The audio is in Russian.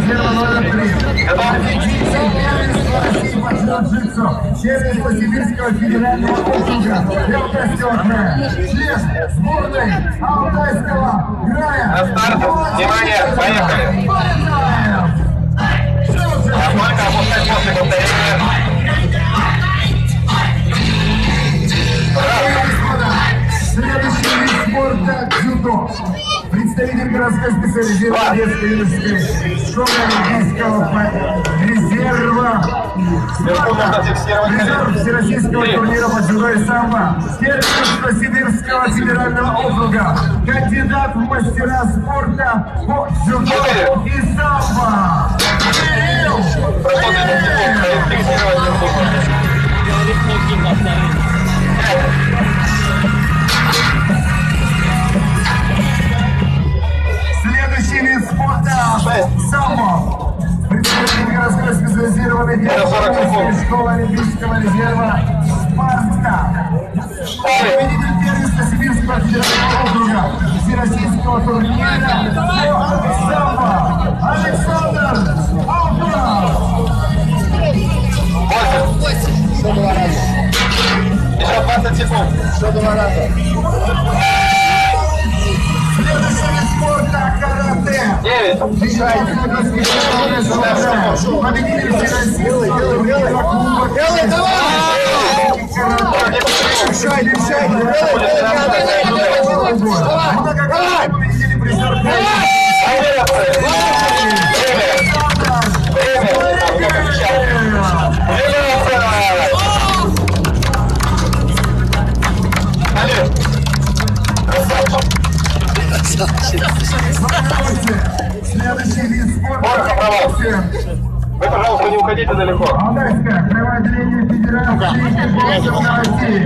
резерва номер 3. Член Сибирского федерального округа. Легкостёрная. Член сборной Алтайского края. На старт. Внимание, поехали. Только опускать после повторения. Следующий вид спорта – дзюдо. Представитель городской специализированной детско-юношеской школы Олимпийского резерва. Призер всероссийского турнира по дзюдо и самбо. Первенство Сибирского федерального округа. Кандидат в мастера спорта по дзюдо и самбо. Следующий вид спорта – самбо. Представитель городской специализированной детской школы Олимпийского резерва «Спарта». Победитель первенства Сибирского федерального округа всероссийского турнира по самбо Александр Алтуров. 8. Еще 2 раза. Еще 20 секунд. Еще 2 раза. Следующий вид спорта – карате. 9. Победитель всероссийского турнира клуба. Делай, давай! Дышай, дышай! Давай! Победители призер. Следующий вид спорта. Вы, пожалуйста, не уходите далеко. Алтайское краевое отделение Федерации футбола России.